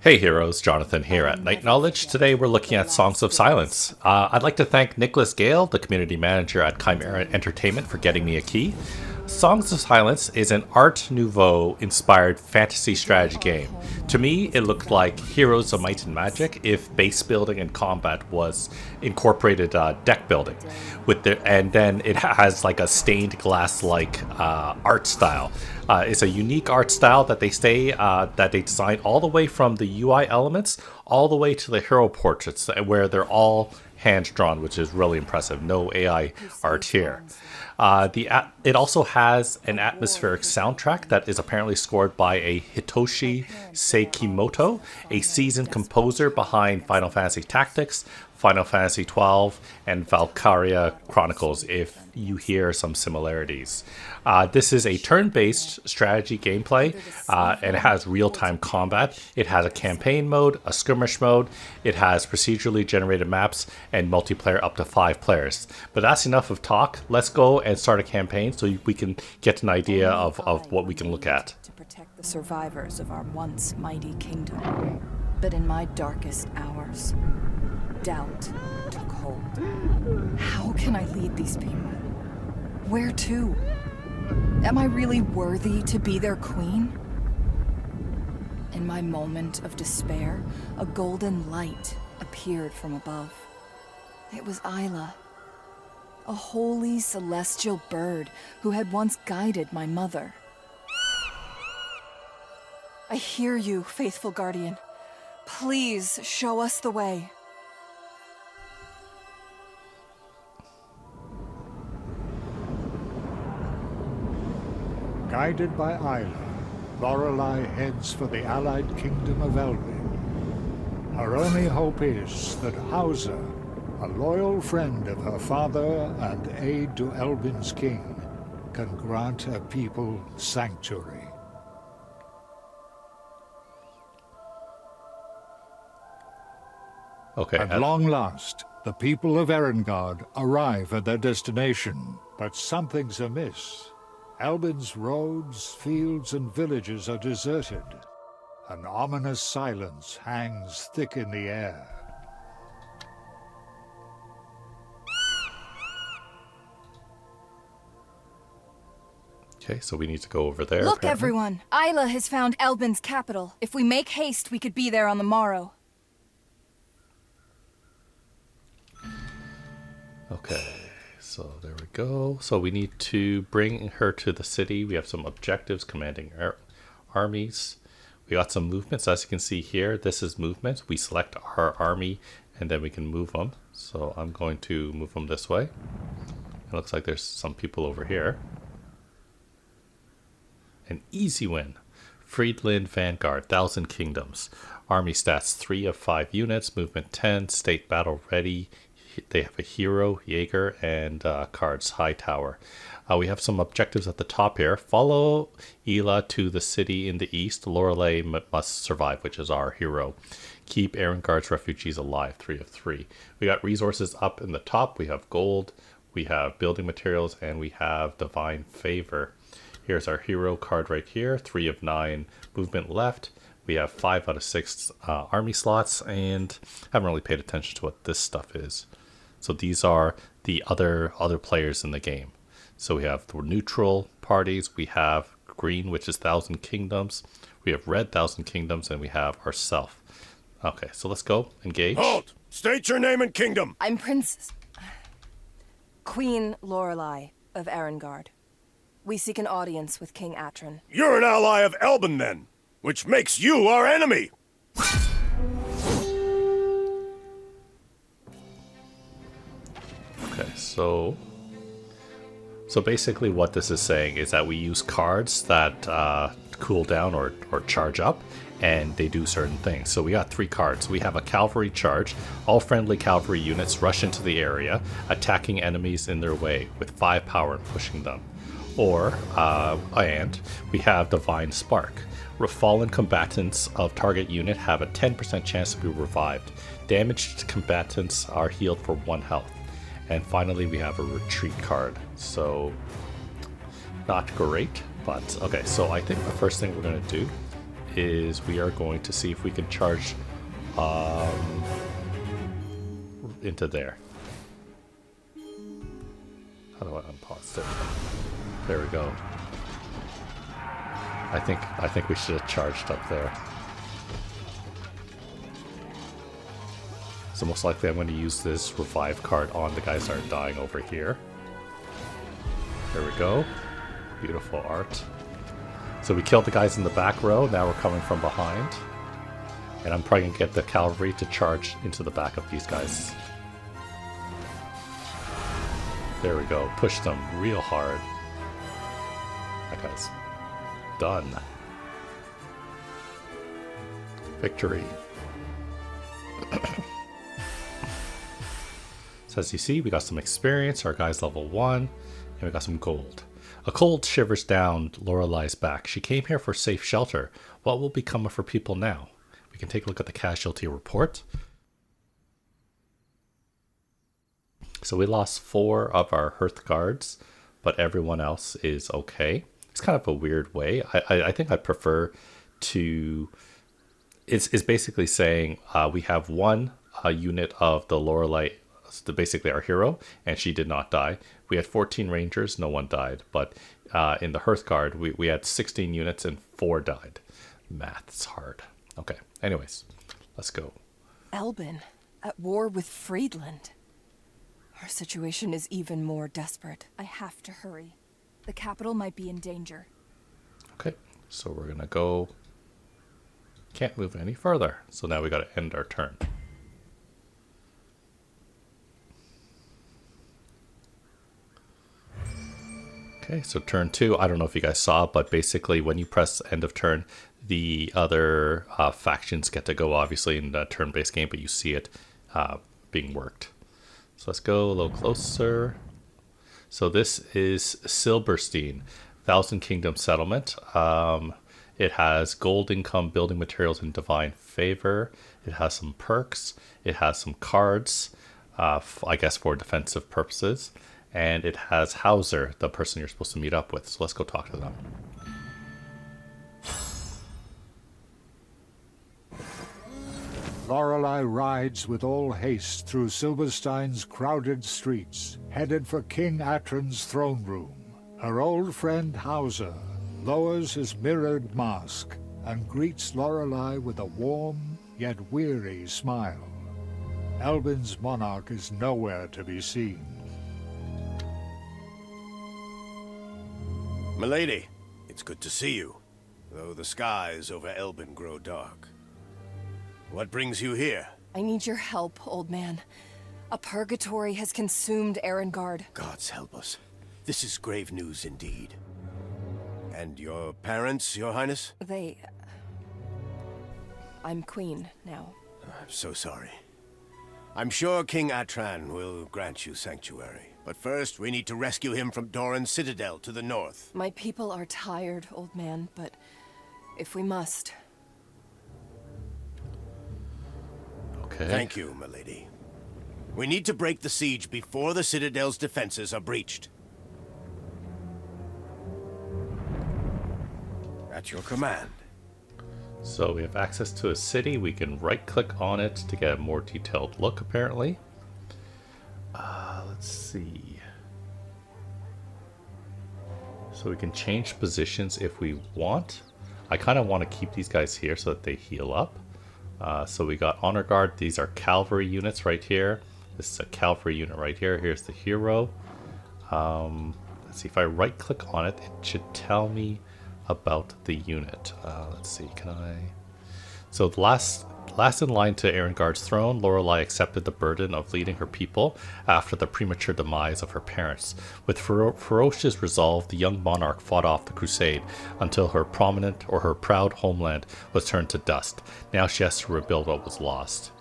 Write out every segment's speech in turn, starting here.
Hey heroes, Jonathan here at Night Knowledge. Today we're looking at Songs of Silence. I'd like to thank Nicholas Gale, the community manager at Chimera Entertainment, for getting me a key. Songs of Silence is an Art Nouveau inspired fantasy strategy game. To me, it looked like Heroes of Might and Magic if base building and combat was incorporated deck building, and then it has like a stained glass like art style. It's a unique art style that they design all the way from the UI elements all the way to the hero portraits, where they're all hand drawn, which is really impressive. No AI art here. It also has an atmospheric soundtrack that is apparently scored by a Hitoshi Sekimoto, a seasoned composer behind Final Fantasy Tactics, Final Fantasy XII, and Valkyria Chronicles, if you hear some similarities. This is a turn-based strategy gameplay, and it has real-time combat. It has a campaign mode, a skirmish mode, it has procedurally generated maps, and multiplayer up to 5 players. But that's enough of talk. Let's go and start a campaign so we can get an idea of what we can look at. To protect the survivors of our once mighty kingdom. But in my darkest hours, doubt took hold. How can I lead these people? Where to? Am I really worthy to be their queen? In my moment of despair, a golden light appeared from above. It was Isla, a holy celestial bird who had once guided my mother. I hear you, faithful guardian. Please show us the way. Guided by Isla, Lorelei heads for the allied kingdom of Elvin. Her only hope is that Hauser, a loyal friend of her father and aide to Elvin's king, can grant her people sanctuary. Okay. At long last, the people of Erengard arrive at their destination, but something's amiss. Albin's roads, fields, and villages are deserted. An ominous silence hangs thick in the air. Okay, so we need to go over there. Look, apparently. everyone! Isla has found Elbin's capital. If we make haste, we could be there on the morrow. Okay, so there we go. So we need to bring her to the city. We have some objectives, commanding armies. We got some movements. As you can see here, this is movement. We select our army and then we can move them. So I'm going to move them this way. It looks like there's some people over here. An easy win. Friedland Vanguard, 1,000 Kingdoms. Army stats 3 of 5 units, movement 10, state battle ready. They have a hero, Jaeger, and cards, High Tower. We have some objectives at the top here. Follow Ela to the city in the east. Lorelei must survive, which is our hero. Keep Erengard's refugees alive, 3 of 3. We got resources up in the top. We have gold, we have building materials, and we have divine favor. Here's our hero card right here, 3 of 9 movement left. We have 5 out of 6 army slots, and haven't really paid attention to what this stuff is. So these are the other players in the game. So we have the neutral parties, we have green, which is 1,000 Kingdoms, we have red 1,000 Kingdoms, and we have ourselves. Okay, so let's go, engage. Halt! State your name and kingdom! I'm Queen Lorelei of Erengard. We seek an audience with King Atron. You're an ally of Elbin then, which makes you our enemy! Okay, so basically what this is saying is that we use cards that cool down or charge up, and they do certain things. So we got 3 cards. We have a cavalry charge. All friendly cavalry units rush into the area, attacking enemies in their way with 5 power and pushing them. And we have Divine Spark. Fallen combatants of target unit have a 10% chance to be revived. Damaged combatants are healed for 1 health. And finally, we have a retreat card. So, not great, but okay. So I think the first thing we're going to do is we are going to see if we can charge into there. How do I unpause it? There we go. I think we should have charged up there. So most likely I'm going to use this revive card on the guys that are dying over here. There we go. Beautiful art. So we killed the guys in the back row. Now we're coming from behind. And I'm probably going to get the cavalry to charge into the back of these guys. There we go. Push them real hard. That guy's done. Victory. So as you see, we got some experience. Our guy's level 1. And we got some gold. A cold shivers down Lorelai's back. She came here for safe shelter. What will become of her people now? We can take a look at the casualty report. So we lost 4 of our hearth guards, but everyone else is okay. It's kind of a weird way. I think I prefer to... It's basically saying we have 1 unit of the Lorelai, basically our hero, and she did not die. We had 14 rangers, no one died. But in the hearth guard, we had 16 units and 4 died. Math's hard. Okay, anyways, let's go. Elbin, at war with Friedland. Our situation is even more desperate. I have to hurry. The capital might be in danger. Okay, so we're gonna go. Can't move any further. So now we gotta end our turn. Okay, so turn 2. I don't know if you guys saw, but basically when you press end of turn, the other factions get to go, obviously, in the turn-based game, but you see it being worked. So let's go a little closer. So this is Silberstein, Thousand Kingdom Settlement. It has gold income, building materials, and divine favor. It has some perks. It has some cards, I guess for defensive purposes. And it has Hauser, the person you're supposed to meet up with. So let's go talk to them. Lorelei rides with all haste through Silberstein's crowded streets, headed for King Atron's throne room. Her old friend Hauser lowers his mirrored mask and greets Lorelei with a warm yet weary smile. Elbin's monarch is nowhere to be seen. Milady, it's good to see you, though the skies over Elbin grow dark. What brings you here? I need your help, old man. A purgatory has consumed Erengard. Gods help us. This is grave news indeed. And your parents, your highness? I'm queen now. I'm so sorry. I'm sure King Atran will grant you sanctuary. But first, we need to rescue him from Doran's citadel to the north. My people are tired, old man, but if we must... Okay. Thank you, milady. We need to break the siege before the citadel's defenses are breached. At your command. So we have access to a city. We can right-click on it to get a more detailed look, apparently. Let's see. So we can change positions if we want. I kind of want to keep these guys here so that they heal up. So we got Honor Guard. These are cavalry units right here. This is a cavalry unit right here. Here's the hero. Let's see, if I right-click on it, it should tell me about the unit. Let's see, can I... So the last in line to Erengard's throne, Lorelei accepted the burden of leading her people after the premature demise of her parents. With ferocious resolve, the young monarch fought off the crusade until her proud homeland was turned to dust. Now she has to rebuild what was lost.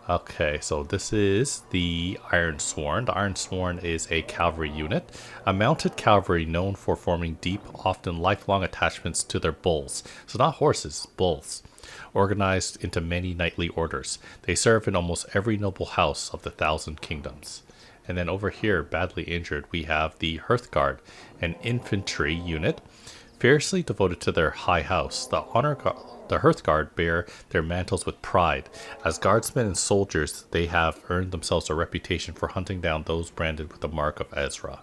Okay, so this is the Ironsworn. The Ironsworn is a cavalry unit, a mounted cavalry known for forming deep, often lifelong attachments to their bulls. So not horses, bulls. Organized into many knightly orders. They serve in almost every noble house of the Thousand Kingdoms. And then over here, badly injured, we have the Hearthguard, an infantry unit Fiercely devoted to their high house, the Hearthguard bear their mantles with pride. As guardsmen and soldiers, they have earned themselves a reputation for hunting down those branded with the mark of Ezra.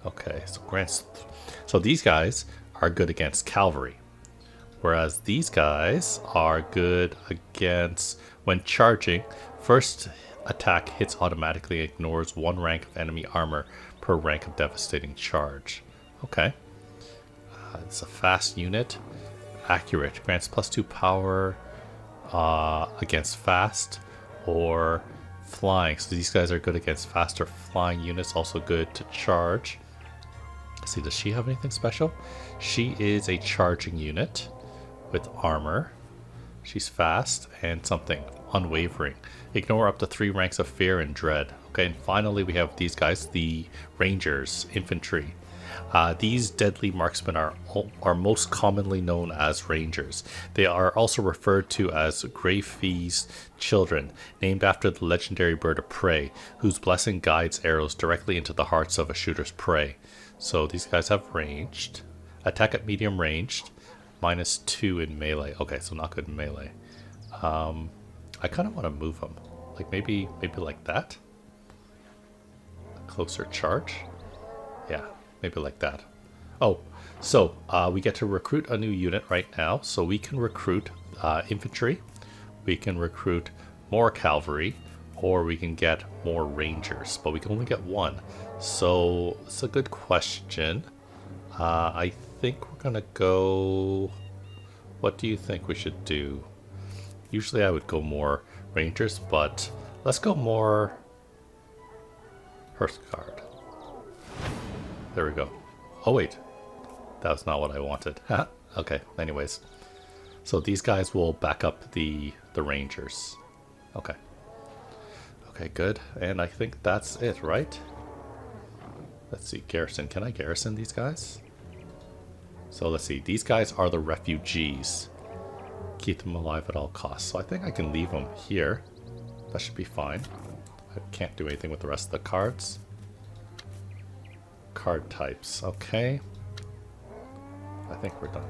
Okay, so these guys are good against cavalry, whereas these guys are good against when charging. First attack hits automatically, ignores 1 rank of enemy armor per rank of devastating charge. Okay. It's a fast unit. Accurate. Grants +2 power against fast or flying. So these guys are good against faster flying units. Also good to charge. Let's see, does she have anything special? She is a charging unit with armor. She's fast and something. Unwavering. Ignore up to 3 ranks of fear and dread. Okay, and finally we have these guys, the Rangers, infantry. These deadly marksmen are most commonly known as Rangers. They are also referred to as Greyfee's children, named after the legendary bird of prey, whose blessing guides arrows directly into the hearts of a shooter's prey. So these guys have ranged. Attack at medium ranged. -2 in melee. Okay, so not good in melee. I kind of want to move them. Like maybe like that. Closer charge. Yeah, maybe like that. Oh, so we get to recruit a new unit right now. So we can recruit infantry. We can recruit more cavalry. Or we can get more rangers. But we can only get 1. So it's a good question. I think we're going to go... What do you think we should do? Usually I would go more rangers, but let's go more Hearthguard. There we go. Oh wait, that was not what I wanted. Okay, anyways. So these guys will back up the rangers. Okay. Okay, good. And I think that's it, right? Let's see, garrison. Can I garrison these guys? So let's see, these guys are the refugees. Keep them alive at all costs. So I think I can leave them here. That should be fine. I can't do anything with the rest of the cards. Card types, okay. I think we're done.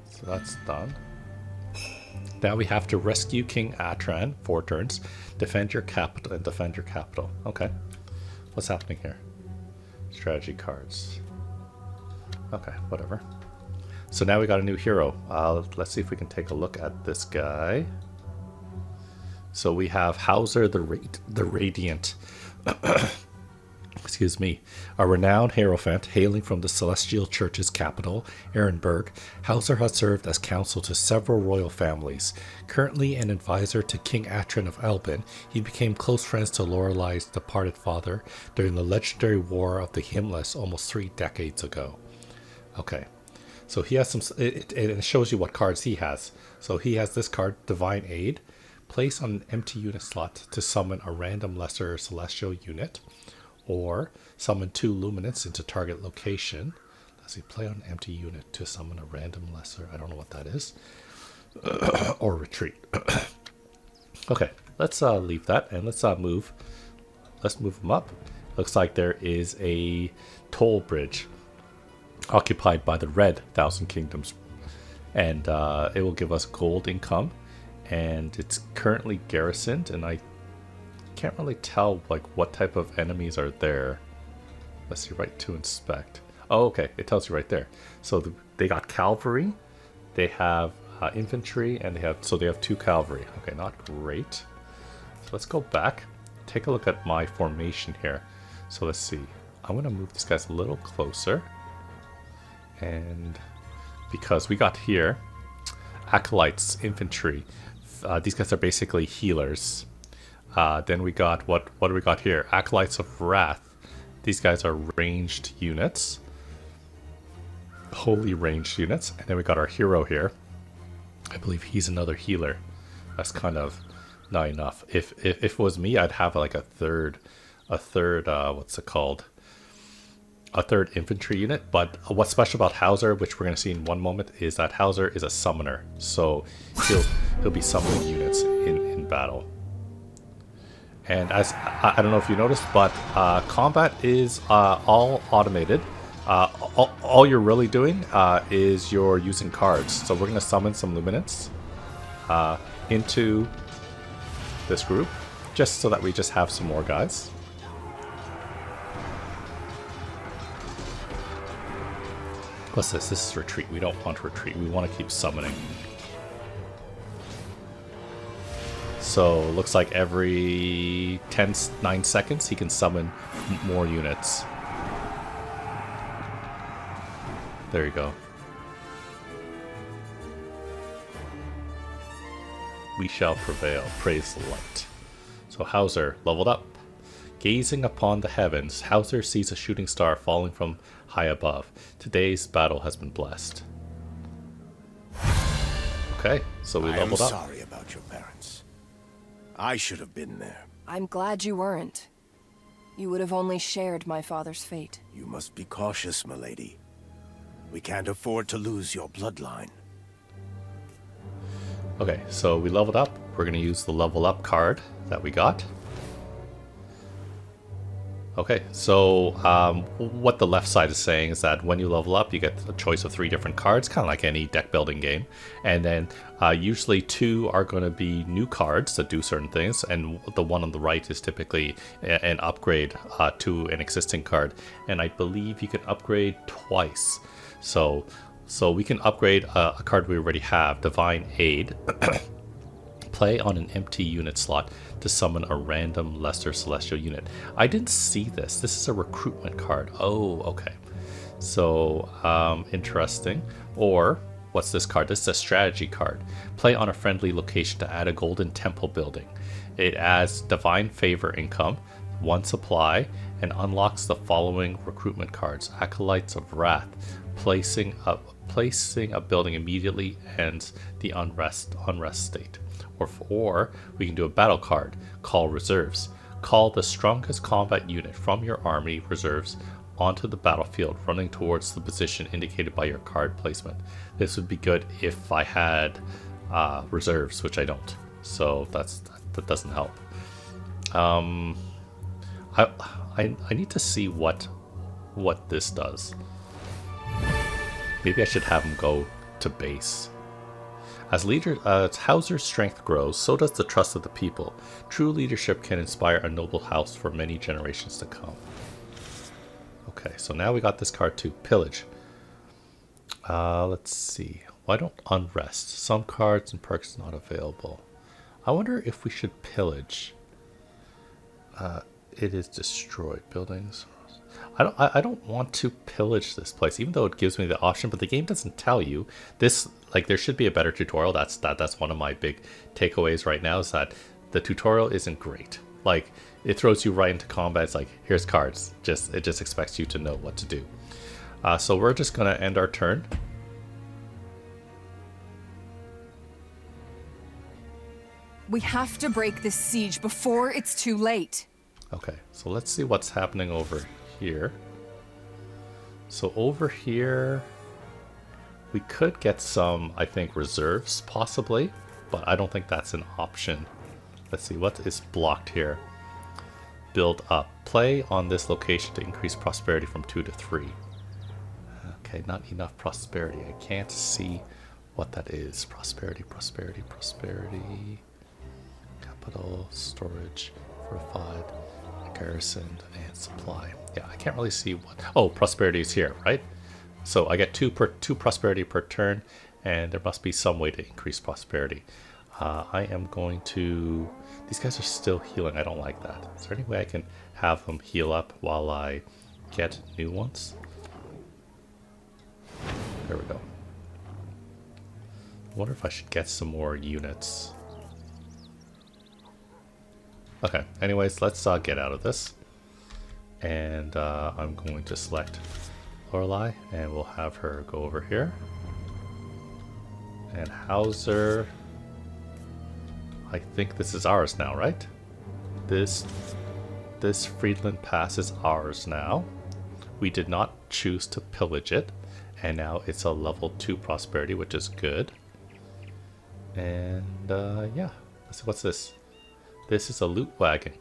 So that's done. Now we have to rescue King Atran, 4 turns. Defend your capital and defend your capital. Okay. What's happening here? Strategy cards. Okay, whatever. So now we got a new hero. Let's see if we can take a look at this guy. So we have Hauser the Radiant. Excuse me. A renowned hierophant hailing from the Celestial Church's capital, Ehrenberg, Hauser has served as counsel to several royal families. Currently an advisor to King Atran of Elbin, he became close friends to Lorelai's departed father during the legendary War of the Himless almost 3 decades ago. Okay. So he has some, it shows you what cards he has. So he has this card, Divine Aid. Place on an empty unit slot to summon a random lesser celestial unit. Or summon 2 luminance into target location. Does he play on an empty unit to summon a random lesser? I don't know what that is. Or retreat. Okay, let's leave that and let's move. Let's move them up. Looks like there is a toll bridge occupied by the red Thousand Kingdoms, and it will give us gold income, and it's currently garrisoned, and I can't really tell like what type of enemies are there. Let's see, right to inspect. Oh, okay, it tells you right there. So they got cavalry, they have infantry, and they have 2 cavalry. Okay, not great. So let's go back, take a look at my formation here. So let's see, I'm gonna move these guys a little closer. And because we got here acolytes, infantry, these guys are basically healers. Then we got what do we got here? Acolytes of Wrath. These guys are ranged units, holy ranged units. And then we got our hero here. I believe he's another healer. That's kind of not enough. If it was me, I'd have like a third what's it called? A third infantry unit. But what's special about Hauser, which we're going to see in one moment, is that Hauser is a summoner, so he'll be summoning units in battle. And as I don't know if you noticed, but combat is all automated. All you're really doing is you're using cards. So we're going to summon some luminance into this group, just so that we just have some more guys. What's this? This is retreat. We don't want retreat. We want to keep summoning. So looks like every 9 seconds he can summon more units. There you go. We shall prevail. Praise the light. So Hauser leveled up. Gazing upon the heavens, Hauser sees a shooting star falling from high above. Today's battle has been blessed. Okay, so we leveled up. I am sorry about your parents. I should have been there. I'm glad you weren't. You would have only shared my father's fate. You must be cautious, milady. We can't afford to lose your bloodline. Okay, so we leveled up. We're going to use the level up card that we got. Okay, so what the left side is saying is that when you level up, you get a choice of 3 different cards, kind of like any deck building game. And then usually 2 are going to be new cards that do certain things, and the one on the right is typically an upgrade to an existing card. And I believe you can upgrade twice. So we can upgrade a card we already have, Divine Aid. Play on an empty unit slot to summon a random lesser celestial unit. I didn't see this. This is a recruitment card. Oh, okay. So, interesting. Or, what's this card? This is a strategy card. Play on a friendly location to add a golden temple building. It adds divine favor income, 1 supply, and unlocks the following recruitment cards. Acolytes of Wrath. Placing a building immediately ends the unrest state. Or we can do a battle card, Call Reserves. Call the strongest combat unit from your army reserves onto the battlefield, running towards the position indicated by your card placement. This would be good if I had reserves, which I don't. So that doesn't help. I need to see what this does. Maybe I should have him go to base. As Hauser's strength grows, so does the trust of the people. True leadership can inspire a noble house for many generations to come. Okay, so now we got this card too. Pillage. Let's see. Why don't Unrest? Some cards and perks not available. I wonder if we should pillage. It is destroyed. Buildings. I don't want to pillage this place, even though it gives me the option, but the game doesn't tell you. This, like, there should be a better tutorial. That's one of my big takeaways right now, is that the tutorial isn't great. Like, it throws you right into combat. It's like, here's cards. It just expects you to know what to do. So we're just gonna end our turn. We have to break this siege before it's too late. Okay, so let's see what's happening over here. So over here, we could get some, I think, reserves, possibly, but I don't think that's an option. Let's see, what is blocked here? Build up. Play on this location to increase prosperity from 2 to 3. Okay, not enough prosperity. I can't see what that is. Prosperity. Capital, storage, fortified, garrisoned, and supply. Yeah, I can't really see what... Oh, prosperity is here, right? So I get two prosperity per turn, and there must be some way to increase prosperity. I am going to... These guys are still healing. I don't like that. Is there any way I can have them heal up while I get new ones? There we go. I wonder if I should get some more units. Okay, anyways, let's get out of this. And I'm going to select Lorelei, and we'll have her go over here. And Hauser, I think this is ours now, right? This Friedland Pass is ours now. We did not choose to pillage it, and now it's a level 2 prosperity, which is good. And yeah, what's this? This is a loot wagon.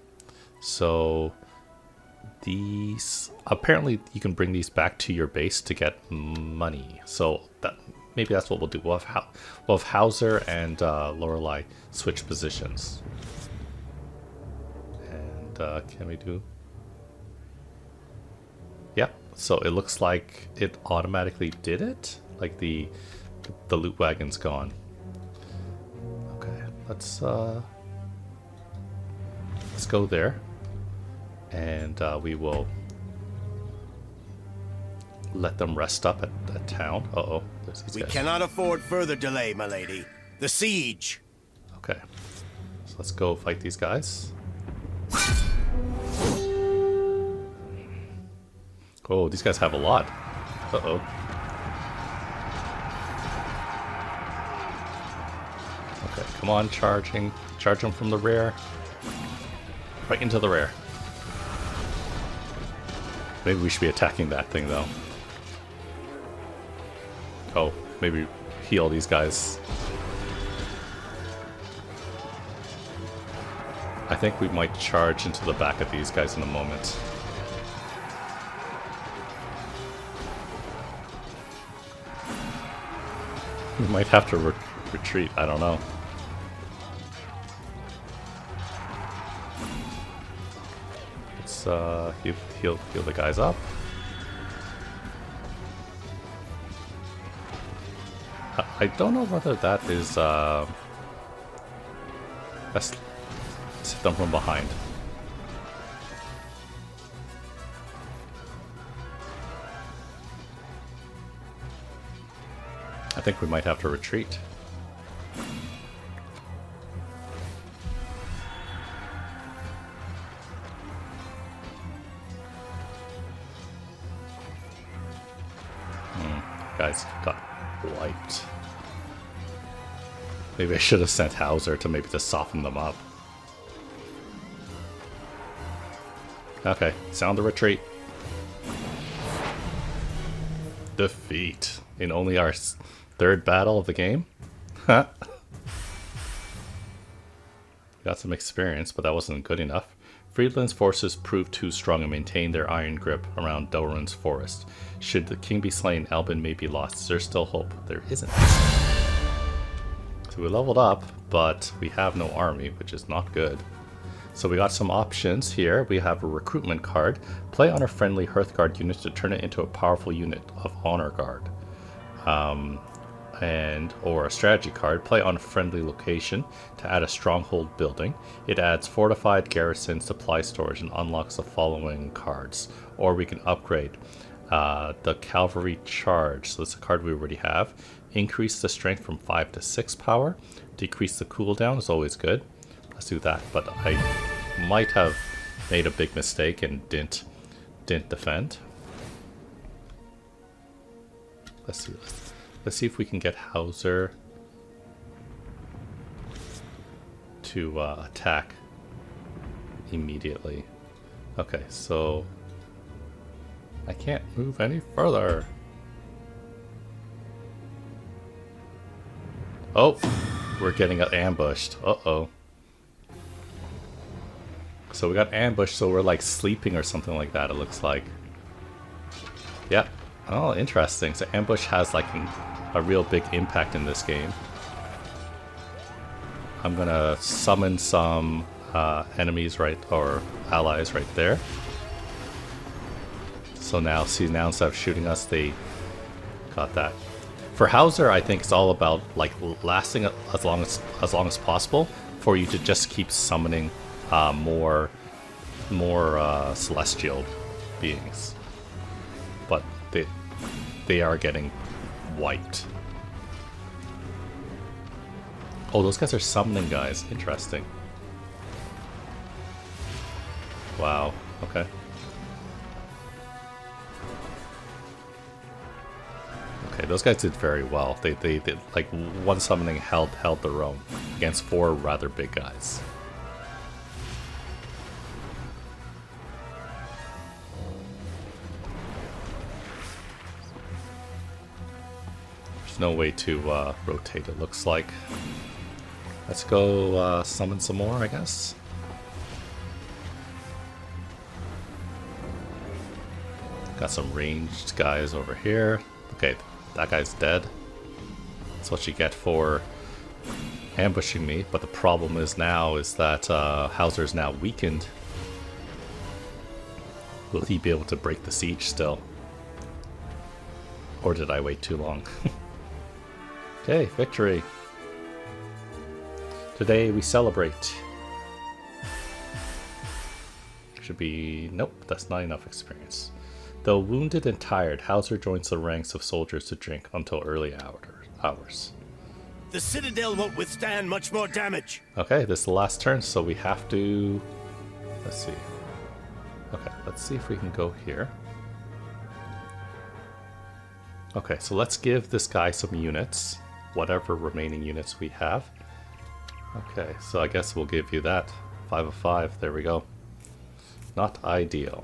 So These apparently you can bring these back to your base to get money. So that maybe that's what we'll do. We'll have Hauser and Lorelei switch positions. And can we do? Yep. So it looks like it automatically did it. Like the loot wagon's gone. Okay, let's go there, and we will let them rest up at town. Uh-oh, there's these We guys. cannot afford further delay, my lady. The siege. Okay, so let's go fight these guys. Oh, these guys have a lot. Uh-oh. Okay, come on, charging. Charge them from the rear. Right into the rear. Maybe we should be attacking that thing, though. Oh, maybe heal these guys. I think we might charge into the back of these guys in a moment. We might have to retreat, I don't know. Let's heal the guys up. I don't know whether that is let's hit them from behind. I think we might have to retreat. Guys got wiped. Maybe I should have sent Hauser to maybe just soften them up. Okay, sound the retreat. Defeat in only our third battle of the game. Huh. Got some experience, but that wasn't good enough. Friedland's forces proved too strong and maintained their iron grip around Doran's forest. Should the king be slain, Albin may be lost. Is there still hope? There isn't. So we leveled up, but we have no army, which is not good. So we got some options here. We have a recruitment card. Play on a friendly Hearthguard unit to turn it into a powerful unit of Honor Guard. Or a strategy card. Play on a friendly location to add a stronghold building. It adds fortified garrison, supply storage, and unlocks the following cards. Or we can upgrade the cavalry charge. So that's a card we already have. Increase the strength from 5 to 6 power. Decrease the cooldown is always good. Let's do that. But I might have made a big mistake and didn't defend. Let's see. Let's see if we can get Hauser to attack immediately. Okay, so I can't move any further. Oh, we're getting ambushed. Uh-oh. So we got ambushed, so we're like sleeping or something like that, it looks like. Yep. Oh, interesting. So ambush has like a real big impact in this game. I'm gonna summon some enemies or allies right there. So now, see, now instead of shooting us, they got that. For Hauser, I think it's all about like lasting as long as possible for you to just keep summoning more celestial beings. But they are getting wiped. Oh, those guys are summoning guys. Interesting. Wow. Okay. Okay, those guys did very well. They did like one summoning held their own against 4 rather big guys. There's no way to rotate, it looks like. Let's go summon some more, I guess. Got some ranged guys over here. Okay, that guy's dead. That's what you get for ambushing me. But the problem is now is that Hauser's now weakened. Will he be able to break the siege still? Or did I wait too long? Okay, victory. Today we celebrate. Should be... Nope, that's not enough experience. Though wounded and tired, Hauser joins the ranks of soldiers to drink until early hours. The Citadel won't withstand much more damage. Okay, this is the last turn, so we have to... Let's see. Okay, let's see if we can go here. Okay, so let's give this guy some units. Whatever remaining units we have. Okay, so I guess we'll give you that. 5 of 5, there we go. Not ideal.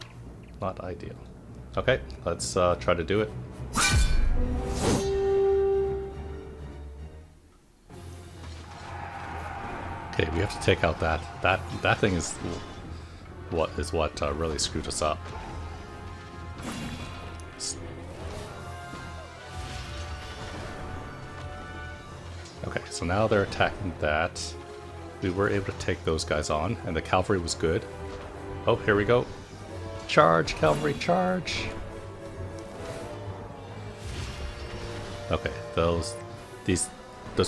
Not ideal. Okay, let's try to do it. Okay, we have to take out that thing is what really screwed us up. Okay, so now they're attacking that. We were able to take those guys on, and the cavalry was good. Oh, here we go. Charge, cavalry, charge! Okay, those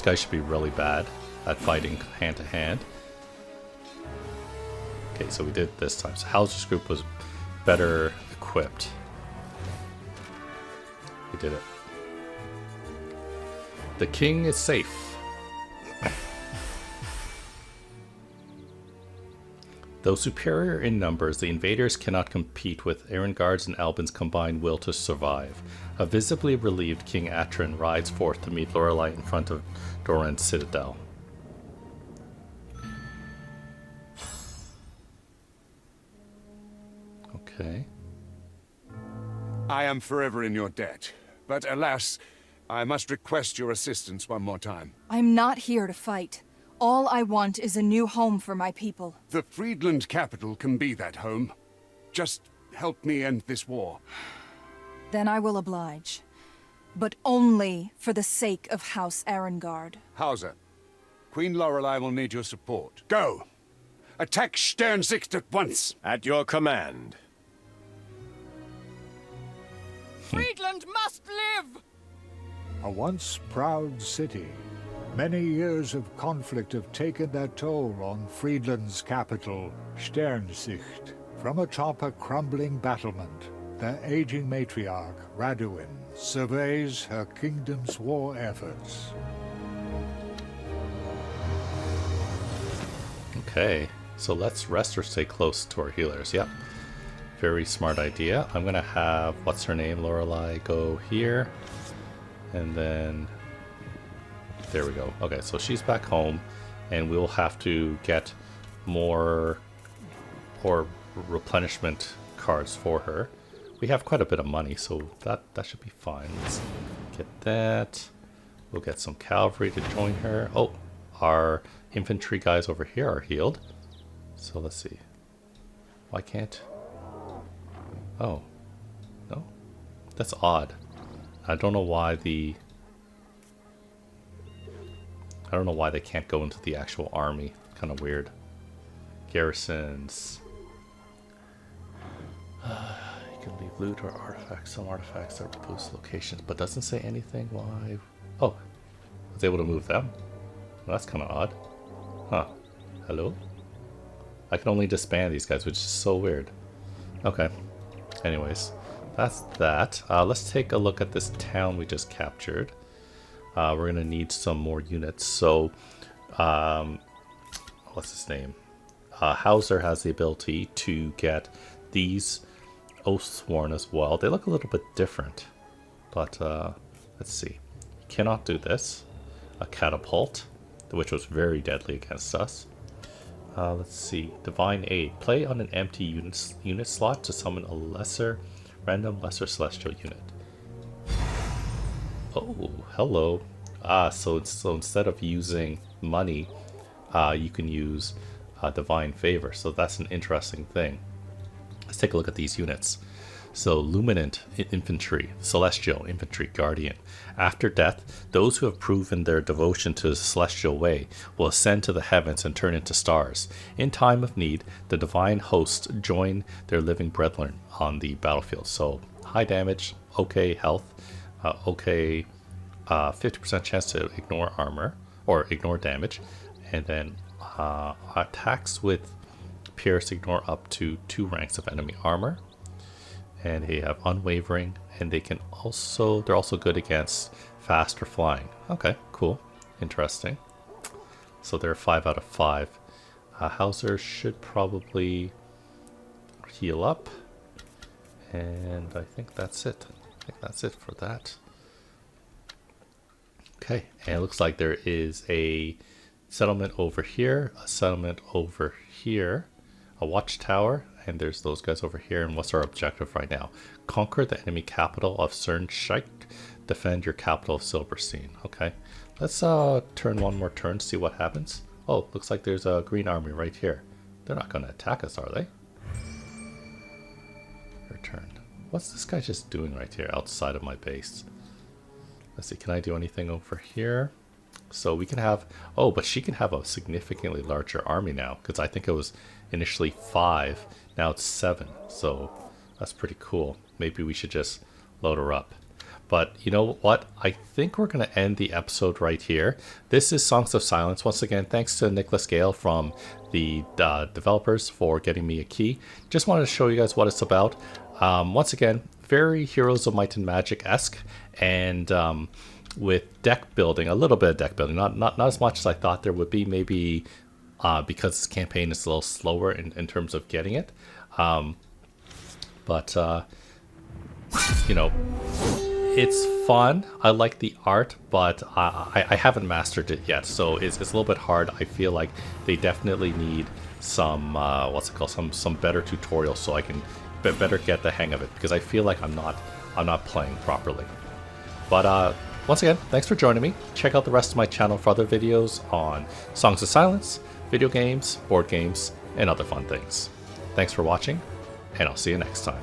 guys should be really bad at fighting hand to hand. Okay, so we did this time. So Hauser's group was better equipped. We did it. The king is safe. Though superior in numbers, the invaders cannot compete with Erengard's and Albin's combined will to survive. A visibly relieved King Atron rides forth to meet Lorelei in front of Doran's citadel. Okay. I am forever in your debt, but alas, I must request your assistance one more time. I'm not here to fight. All I want is a new home for my people. The Friedland capital can be that home. Just help me end this war. Then I will oblige. But only for the sake of House Erengard. Hauser, Queen Lorelei will need your support. Go! Attack Sternsicht at once! At your command. Friedland must live! A once proud city. Many years of conflict have taken their toll on Friedland's capital, Sternsicht. From atop a crumbling battlement, their aging matriarch, Raduin, surveys her kingdom's war efforts. Okay, so let's rest or stay close to our healers. Yep. Very smart idea. I'm gonna have, what's her name, Lorelei, go here. And then... There we go. Okay, so she's back home, and we'll have to get more replenishment cards for her. We have quite a bit of money, so that should be fine. Let's get that. We'll get some cavalry to join her. Oh, our infantry guys over here are healed. So let's see. Why can't... Oh. No? That's odd. I don't know why the... I don't know why they can't go into the actual army. Kind of weird. Garrisons. You can leave loot or artifacts. Some artifacts are boost locations, but doesn't say anything why. Oh, I was able to move them. Well, that's kind of odd. Huh. Hello? I can only disband these guys, which is so weird. Okay. Anyways, that's that. Let's take a look at this town we just captured. We're going to need some more units. So, what's his name? Hauser has the ability to get these Oathsworn as well. They look a little bit different. But, let's see. You cannot do this. A catapult, which was very deadly against us. Let's see. Divine Aid. Play on an empty unit slot to summon a random lesser celestial unit. Oh, hello. So instead of using money, you can use Divine Favor. So that's an interesting thing. Let's take a look at these units. So luminant infantry, celestial infantry guardian. After death, those who have proven their devotion to the celestial way will ascend to the heavens and turn into stars. In time of need, the divine hosts join their living brethren on the battlefield. So high damage, okay health, okay 50% chance to ignore armor or ignore damage, and then attacks with pierce ignore up to 2 ranks of enemy armor, and they have unwavering, and they're also good against fast or flying. Okay, cool, interesting. So they're 5 out of 5. Hauser should probably heal up, and I think that's it. I think that's it for that. Okay, and it looks like there is a settlement over here, a settlement over here, a watchtower, and there's those guys over here. And what's our objective right now? Conquer the enemy capital of Cernscheik, defend your capital of Silberstein. Okay, let's turn one more turn, see what happens. Oh, looks like there's a green army right here. They're not going to attack us, are they? Your turn. What's this guy just doing right here outside of my base? Let's see, can I do anything over here? So we can have, oh, but she can have a significantly larger army now, because I think it was initially 5, now it's 7. So that's pretty cool. Maybe we should just load her up. But you know what? I think we're going to end the episode right here. This is Songs of Silence. Once again, thanks to Nicholas Gale from the developers for getting me a key. Just wanted to show you guys what it's about. Once again, very Heroes of Might and Magic-esque, and with deck building, a little bit of deck building, not as much as I thought there would be, maybe because this campaign is a little slower in terms of getting it. But you know, it's fun. I like the art, but I haven't mastered it yet, so it's a little bit hard. I feel like they definitely need some what's it called, some better tutorials so I can better get the hang of it, because I feel like I'm not playing properly. But once again, thanks for joining me. Check out the rest of my channel for other videos on Songs of Silence, video games, board games, and other fun things. Thanks for watching, and I'll see you next time.